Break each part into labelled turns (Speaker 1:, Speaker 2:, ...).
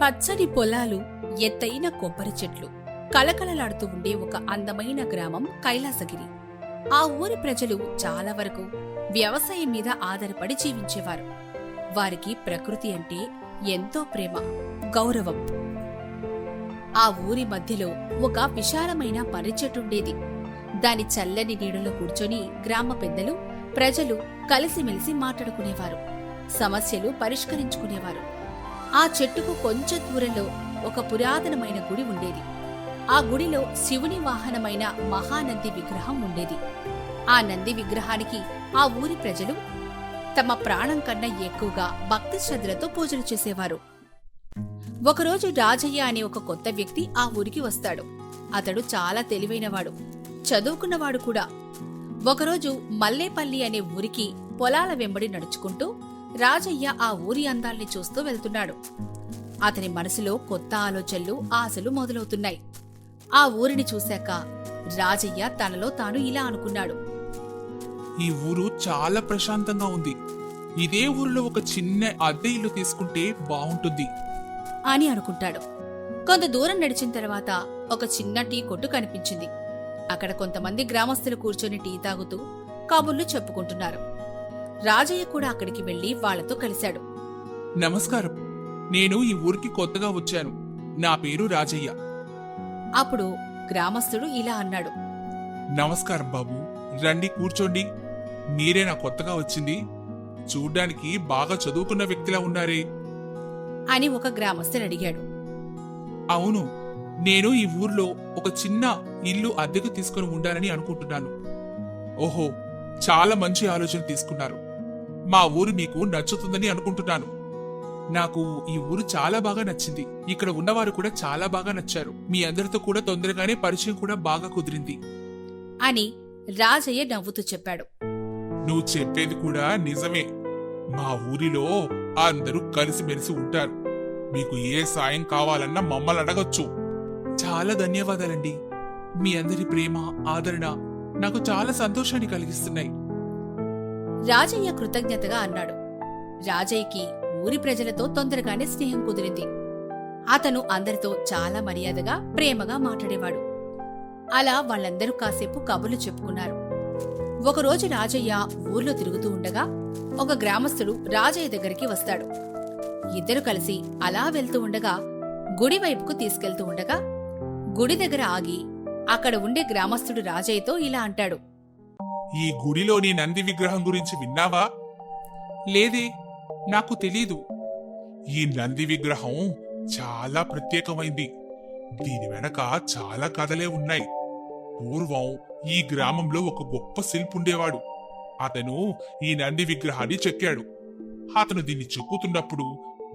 Speaker 1: పచ్చని పొలాలు, ఎత్తైన కొబ్బరి చెట్లు, కళకళలాడుతూ ఉండే ఒక అందమైన గ్రామం కైలాసగిరి. ఆ ఊరి ప్రజలు చాలా వరకు వ్యవసాయం మీద ఆధారపడి జీవించేవారు. వారికి ప్రకృతి అంటే ఎంతో ప్రేమ, గౌరవం. ఆ ఊరి మధ్యలో ఒక విశాలమైన మర్రి చెట్టుండేది. దాని చల్లని నీడలో కూర్చొని గ్రామ పెద్దలు, ప్రజలు కలిసిమెలిసి మాట్లాడుకునేవారు, సమస్యలు పరిష్కరించుకునేవారు. ఆ చెట్టుకు కొంచెం దూరంలో ఒక పురాతనమైన గుడి ఉండేది. ఆ గుడిలో శివుని వాహనమైన మహానంది విగ్రహం ఉండేది. ఆ నంది విగ్రహానికి ఆ ఊరి ప్రజలు తమ ప్రాణం కన్నా ఎక్కువగా భక్తి శ్రద్ధలతో పూజలు చేసేవారు. ఒకరోజు రాజయ్య అనే ఒక కొత్త వ్యక్తి ఆ ఊరికి వస్తాడు. అతడు చాలా తెలివైనవాడు, చదువుకున్నవాడు కూడా. ఒకరోజు మల్లేపల్లి అనే ఊరికి పొలాల వెంబడి నడుచుకుంటూ రాజయ్య ఆ ఊరి అందాల్ని చూస్తూ వెళ్తున్నాడు. అతని మనసులో కొత్త ఆలోచనలు, ఆశలు మొదలవుతున్నాయి. ఆ ఊరిని చూశాక రాజయ్య తనలో తాను ఇలా అనుకున్నాడు.
Speaker 2: ఈ ఊరు చాలా ప్రశాంతంగా ఉంది. ఇదే ఊరిలో ఒక చిన్న అద్దె ఇల్లు తీసుకుంటే బావుంటుంది
Speaker 1: అని అనుకుంటాడు. కొంత దూరం నడిచిన తర్వాత ఒక చిన్న టీ కొట్టు కనిపించింది. అక్కడ కొంతమంది గ్రామస్తులు కూర్చొని టీ తాగుతూ కబుర్లు చెప్పుకుంటున్నారు. రాజయ్య కూడా అక్కడికి వెళ్లి వాళ్లతో కలిశాడు.
Speaker 2: నమస్కారం, నేను ఈ ఊరికి కొత్తగా వచ్చాను. నా పేరు రాజయ్య.
Speaker 1: అప్పుడు గ్రామస్తుడు ఇలా అన్నాడు.
Speaker 2: నమస్కారం బాబు, రండి కూర్చోండి. మీరేనా కొత్తగా వచ్చింది? చూడ్డానికి బాగా చదువుకున్న వ్యక్తిలా ఉన్నారే
Speaker 1: అని ఒక గ్రామస్తుడు అడిగాడు.
Speaker 2: అవును, నేను ఈ ఊర్లో ఒక చిన్న ఇల్లు అద్దెకు తీసుకుని ఉండాలని అనుకుంటున్నాను. ఓహో, చాలా మంచి ఆలోచన తీసుకున్నారు. మా ఊరు మీకు నచ్చుతుందని అనుకుంటున్నాను. నాకు ఈ ఊరు చాలా బాగా నచ్చింది. ఇక్కడ ఉన్నవారు కూడా చాలా బాగా నచ్చారు. మీ అందరితో కూడా తొందరగానే పరిచయం కూడా బాగా కుదిరింది
Speaker 1: అని రాజయ్య నవ్వుతూ చెప్పాడు.
Speaker 2: నువ్వు చెప్పేది కూడా నిజమే. మా ఊరిలో అందరూ కలిసిమెలిసి ఉంటారు. మీకు ఏ సాయం కావాలన్నా మమ్మల్ని అడగొచ్చు. చాలా ధన్యవాదాలండి. మీ అందరి ప్రేమ, ఆదరణ నాకు చాలా సంతోషాన్ని కలిగిస్తున్నాయి.
Speaker 1: రాజయ్య కృతజ్ఞతగా అన్నాడు. రాజయ్యకి ఊరి ప్రజలతో తొందరగానే స్నేహం కుదిరింది. అతను అందరితో చాలా మర్యాదగా, ప్రేమగా మాట్లాడేవాడు. అలా వాళ్ళందరూ కాసేపు కబుర్లు చెప్పుకున్నారు. ఒకరోజు రాజయ్య ఊర్లో తిరుగుతూ ఉండగా ఒక గ్రామస్తుడు రాజయ్య దగ్గరికి వస్తాడు. ఇద్దరు కలిసి అలా వెళ్తూ ఉండగా గుడి వైపుకు తీసుకెళ్తూ ఉండగా గుడి దగ్గర ఆగి అక్కడ ఉండే గ్రామస్తుడు రాజయ్యతో ఇలా అంటాడు.
Speaker 2: ఈ గుడిలోని నంది విగ్రహం గురించి విన్నావా? లేదే, నాకు తెలీదు. ఈ నంది విగ్రహం చాలా ప్రత్యేకమైంది. దీని వెనక చాలా కథలే ఉన్నాయి. పూర్వం ఈ గ్రామంలో ఒక గొప్ప శిల్పుండేవాడు. అతను ఈ నంది విగ్రహాన్ని చెక్కాడు. అతను దీన్ని చెక్కుతున్నప్పుడు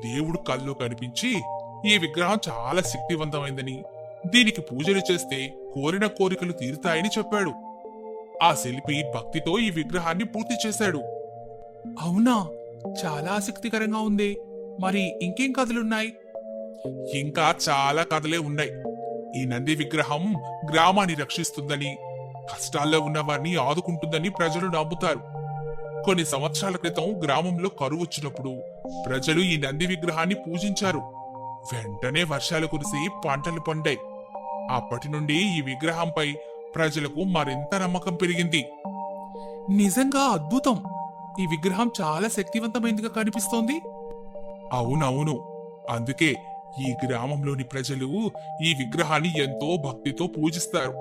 Speaker 2: దేవుడు కల్లో కనిపించి ఈ విగ్రహం చాలా శక్తివంతమైందని, దీనికి పూజలు చేస్తే కోరిన కోరికలు తీరుతాయని చెప్పాడు. ఆ శిల్పి భక్తితో ఈ విగ్రహాన్ని పూర్తి చేశాడు. అవునా, చాలా ఆసక్తికరంగా ఉంది. మరి ఇంకేం కథలున్నాయి? ఇంకా చాలా కథలే ఉన్నాయి. ఈ నంది విగ్రహం గ్రామాన్ని రక్షిస్తుందని, కష్టాల్లో ఉన్న వారిని ఆదుకుంటుందని ప్రజలు నమ్ముతారు. కొన్ని సంవత్సరాల క్రితం గ్రామంలో కరువు వచ్చినప్పుడు ప్రజలు ఈ నంది విగ్రహాన్ని పూజించారు. వెంటనే వర్షాలు కురిసి పంటలు పండాయి. అప్పటి నుండి ఈ విగ్రహంపై ప్రజలకు మరింత నమ్మకం పెరిగింది. నిజంగా అద్భుతం. ఈ విగ్రహం చాలా శక్తివంతమైనదిగా కనిపిస్తోంది. అవునవును, అందుకే ఈ గ్రామంలోని ప్రజలు ఈ విగ్రహాన్ని ఎంతో భక్తితో పూజిస్తారు.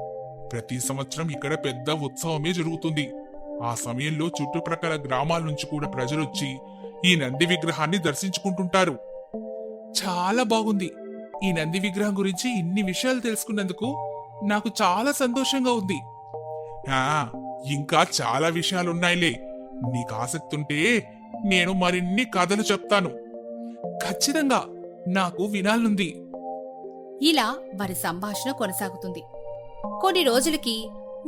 Speaker 2: ప్రతి సంవత్సరం ఇక్కడ పెద్ద ఉత్సవమే జరుగుతుంది. ఆ సమయంలో చుట్టుప్రక్కల గ్రామాల నుంచి కూడా ప్రజలొచ్చి ఈ నంది విగ్రహాన్ని దర్శించుకుంటుంటారు. చాలా బాగుంది. ఈ నంది విగ్రహం గురించి ఇన్ని విషయాలు తెలుసుకున్నందుకు నాకు చాలా సంతోషంగా ఉంది. ఇంకా చాలా విషయాలున్నాయిలే. నీకు ఆసక్తుంటే నేను మరిన్ని కథలు చెప్తాను. ఖచ్చితంగా నాకు వినాలనుంది.
Speaker 1: ఇలా వారి సంభాషణ కొనసాగుతుంది. కొన్ని రోజులకి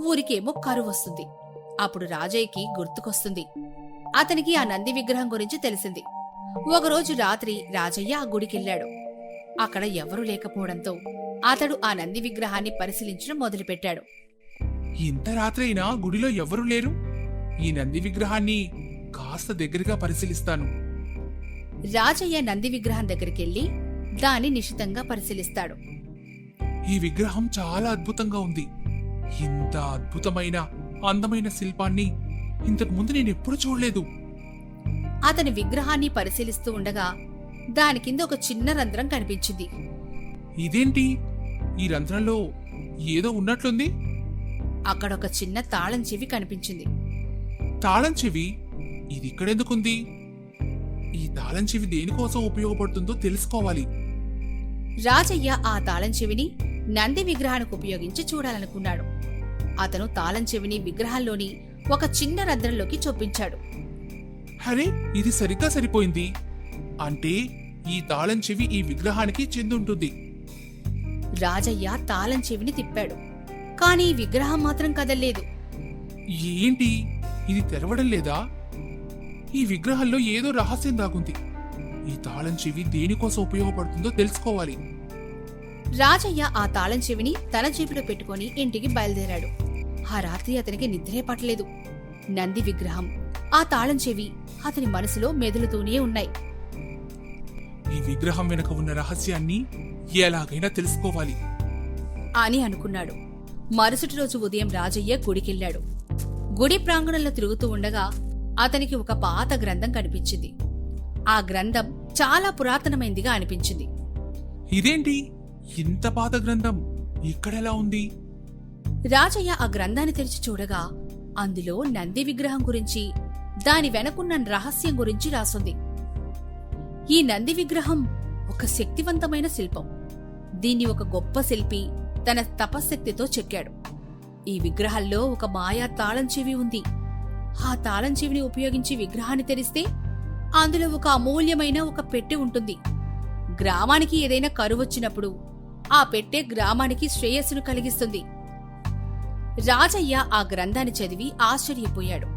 Speaker 1: ఊరికేమో కరువు వస్తుంది. అప్పుడు రాజయ్యకి గుర్తుకొస్తుంది. అతనికి ఆ నంది విగ్రహం గురించి తెలిసింది. ఒకరోజు రాత్రి రాజయ్య ఆ గుడికెళ్ళాడు. అక్కడ ఎవరూ లేకపోవడంతో అతడు ఆ నంది విగ్రహాన్ని పరిశీలించడం మొదలుపెట్టాడు.
Speaker 2: ఇంత రాత్రైనా గుడిలో ఎవరూ లేరు. ఈ నంది విగ్రహాన్ని కాస్త దగ్గరగా పరిశీలిస్తాను.
Speaker 1: రాజయ్య నంది విగ్రహం దగ్గరికెళ్లి దాన్ని నిశితంగా పరిశీలిస్తాడు.
Speaker 2: ఈ విగ్రహం చాలా అద్భుతంగా ఉంది. ఇంత అద్భుతమైన అందమైన శిల్పాన్ని ఇంతకు ముందు నేను ఎప్పుడు చూడలేదు.
Speaker 1: అతని విగ్రహాన్ని పరిశీలిస్తూ ఉండగా దాని కింద ఒక చిన్న రంధ్రం కనిపించింది.
Speaker 2: ఇదేంటి? ఈ రంధ్రంలో ఏదో ఉన్నట్లుంది.
Speaker 1: అక్కడొక చిన్న తాళం చెవి కనిపించింది.
Speaker 2: తాళం చెవి? ఇది ఇక్కడెందుకుంది? ఈ తాళం చెవి దేనికోసం ఉపయోగపడుతుందో తెలుసుకోవాలి.
Speaker 1: రాజయ్య ఆ తాళం చెవిని నంది విగ్రహానికి ఉపయోగించి చూడాలనుకున్నాడు. అతను తాళం చెవిని విగ్రహంలోని ఒక చిన్న రంధ్రంలోకి చొప్పించాడు.
Speaker 2: అరే, ఇది సరిగ్గా సరిపోయింది. అంటే ఈ తాళం చెవి ఈ విగ్రహానికి చెందుంటుంది.
Speaker 1: రాజయ్య తాళం చెవిని తిప్పాడు. కాని విగ్రహం మాత్రం కదల్లేదు.
Speaker 2: ఏంటి, ఇది తెరవడం లేదా? ఈ విగ్రహంలో ఏదో రహస్యం దాగుంది. ఈ తాళం చెవి దేనికోసం ఉపయోగపడుతుందో తెలుసుకోవాలి.
Speaker 1: రాజయ్య ఆ తాళం చెవిని తన జేబులో పెట్టుకుని ఇంటికి బయలుదేరాడు. ఆ రాత్రి అతనికి నిద్రే పట్టలేదు. నంది విగ్రహం, ఆ తాళం చెవి అతని మనసులో మెదులుతూనే ఉన్నాయి.
Speaker 2: ఈ విగ్రహం వెనుక ఉన్న రహస్యాన్ని ఎలాగైనా తెలుసుకోవాలి
Speaker 1: అని అనుకున్నాడు. మరుసటి రోజు ఉదయం రాజయ్య గుడికెళ్ళాడు. గుడి ప్రాంగణంలో తిరుగుతూ ఉండగా అతనికి ఒక పాత గ్రంథం కనిపించింది. ఆ గ్రంథం చాలా పురాతనమైందిగా అనిపించింది.
Speaker 2: ఇదేంటి, ఇంత పాత గ్రంథం ఇక్కడెలా ఉంది?
Speaker 1: రాజయ్య ఆ గ్రంథాన్ని తెరిచి చూడగా అందులో నంది విగ్రహం గురించి, దాని వెనకున్న రహస్యం గురించి రాసుంది. ఈ నంది విగ్రహం ఒక శక్తివంతమైన శిల్పం. దీన్ని ఒక గొప్ప శిల్పి తన తపశ్శక్తితో చెక్కాడు. ఈ విగ్రహంలో ఒక మాయా తాళం చెవి ఉంది. ఆ తాళం చెవిని ఉపయోగించి విగ్రహాన్ని తెరిస్తే అందులో ఒక అమూల్యమైన ఒక పెట్టె ఉంటుంది. గ్రామానికి ఏదైనా కరువొచ్చినప్పుడు ఆ పెట్టె గ్రామానికి శ్రేయస్సును కలిగిస్తుంది. రాజయ్య ఆ గ్రంథాన్ని చదివి ఆశ్చర్యపోయాడు.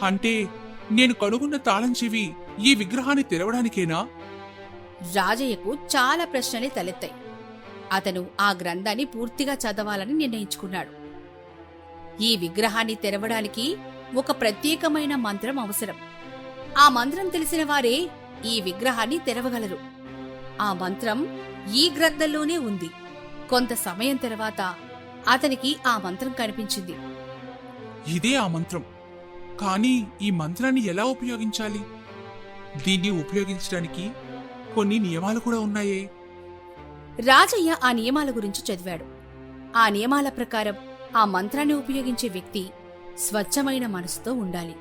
Speaker 2: అంటే నేను కనుగొన్న తాళం చెవి ఈ విగ్రహాన్ని తెరవడానికేనా?
Speaker 1: రాజయ్యకు చాలా ప్రశ్నలే తలెత్తాయి. అతను ఆ గ్రంథాన్ని పూర్తిగా చదవాలని నిర్ణయించుకున్నాడు. ఈ విగ్రహాన్ని తెరవడానికి ఒక ప్రత్యేకమైన మంత్రం అవసరం. ఆ మంత్రం తెలిసిన వారే ఈ విగ్రహాన్ని తెరవగలరు. ఆ మంత్రం ఈ గ్రంథంలోనే ఉంది. కొంత సమయం తర్వాత అతనికి ఆ మంత్రం కనిపించింది.
Speaker 2: ఇదే ఆ మంత్రం. కానీ ఈ మంత్రాన్ని ఎలా ఉపయోగించాలి? దీన్ని ఉపయోగించడానికి కొన్ని నియమాలు కూడా ఉన్నాయే.
Speaker 1: రాజయ్య ఆ నియమాల గురించి చదివాడు. ఆ నియమాల ప్రకారం ఆ మంత్రాన్ని ఉపయోగించే వ్యక్తి స్వచ్ఛమైన మనసుతో ఉండాలి.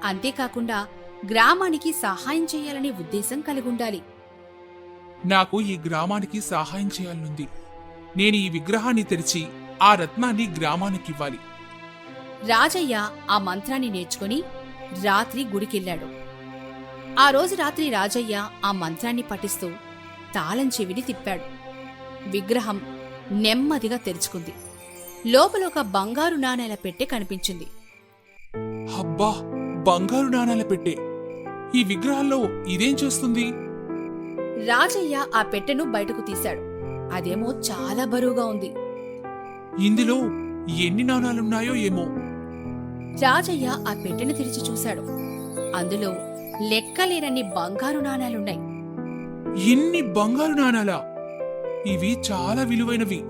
Speaker 1: అంతేకాకుండా గ్రామానికి సహాయం చేయాలనే ఉద్దేశం కలిగుండాలి.
Speaker 2: నాకు ఈ గ్రామానికి సహాయం చేయాలనుంది. నేను ఈ విగ్రహాన్ని తెరిచి ఆ రత్నాన్ని గ్రామానికివ్వాలి.
Speaker 1: రాజయ్య ఆ మంత్రాన్ని నేర్చుకుని రాత్రి గుడికెళ్ళాడు. ఆ రోజు రాత్రి రాజయ్య ఆ మంత్రాన్ని పఠిస్తూ తాళం చెవిని తిప్పాడు. విగ్రహం నెమ్మదిగా తెరుచుకుంది. లోపల ఒక బంగారు నాణేల పెట్టె కనిపించింది.
Speaker 2: అబ్బా, బంగారు నాణాల పెట్టె! ఈ విగ్రహంలో ఇదేం చేస్తుంది?
Speaker 1: రాజయ్య ఆ పెట్టెను బయటకు తీశాడు. అదేమో చాలా బరువుగా ఉంది.
Speaker 2: ఇందులో ఎన్ని నాణాలున్నాయో ఏమో.
Speaker 1: రాజయ్య ఆ పెట్టెను తెరిచి చూశాడు. అందులో లెక్కలేనన్ని బంగారు నాణాలున్నాయి.
Speaker 2: ఎన్ని బంగారు నాణాలా? ఇవి చాలా విలువైనవి.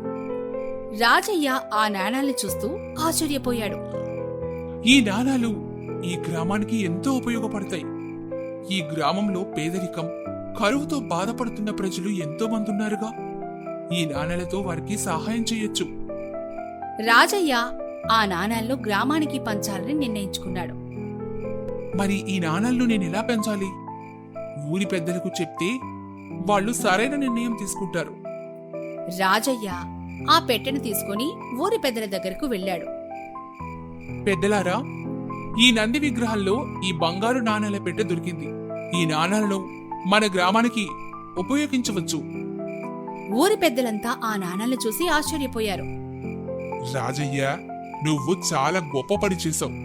Speaker 1: రాజయ్య ఆ నాణాల్ని చూస్తూ ఆశ్చర్యపోయాడు.
Speaker 2: ఈ నాణాలు ఈ గ్రామానికి ఎంతో ఉపయోగపడతాయి. ఈ గ్రామంలో పేదరికం, కరువుతో బాధపడుతున్న ప్రజలు ఎంతో మంది ఉన్నారుగా. ఈ నాణాలతో వారికి సహాయం చేయొచ్చు.
Speaker 1: రాజయ్య ఆ నాణాలను గ్రామానికి పంచాలని నిర్ణయించుకున్నాడు.
Speaker 2: మరి ఈ నాణాలను నేనెలా పెంచాలి? ఊరి పెద్దలకు చెప్తే వాళ్ళు సరైన నిర్ణయం తీసుకుంటారు.
Speaker 1: రాజయ్య ఆ పెట్టెను తీసుకుని ఊరి పెద్దల దగ్గరకు వెళ్ళాడు.
Speaker 2: పెద్దలారా, ఈ నంది విగ్రహంలో ఈ బంగారు నాణాల పెట్టె దొరికింది. ఈ నాణాలను మన గ్రామానికి ఉపయోగించవచ్చు.
Speaker 1: ఊరి పెద్దలంతా ఆ నాణాలను చూసి ఆశ్చర్యపోయారు.
Speaker 2: రాజయ్య, నువ్వు చాలా గొప్ప పని చేశావు.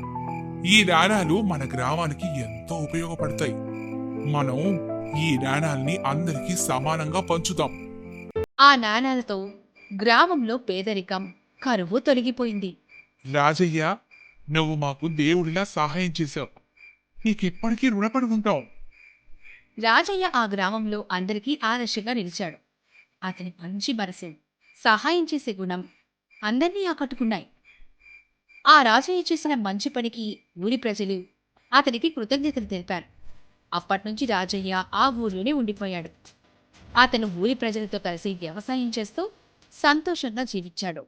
Speaker 2: ఈ నాణాలు మన గ్రామానికి ఎంతో ఉపయోగపడతాయి. మనం ఈ నాణాల్ని అందరికీ సమానంగా పంచుదాం.
Speaker 1: ఆ నాణాలతో గ్రామంలో పేదరికం, కరువు తొలగిపోయింది.
Speaker 2: రాజయ్య, నువ్వు మాకు దేవుడిలా సహాయం చేశావు. నీకెప్పటికీ రుణపడి ఉంటావు.
Speaker 1: రాజయ్య ఆ గ్రామంలో అందరికీ ఆదర్శంగా నిలిచాడు. అతని మంచి మనసు, సహాయం చేసే గుణం అందరినీ ఆకట్టుకున్నాయి. ఆ రాజయ్య చేసిన మంచి పనికి ఊరి ప్రజలు అతనికి కృతజ్ఞతలు తెలిపారు. అప్పట్నుంచి రాజయ్య ఆ ఊరిలోనే ఉండిపోయాడు. అతను ఊరి ప్రజలతో కలిసి వ్యవసాయం చేస్తూ సంతోషంగా జీవించాడు.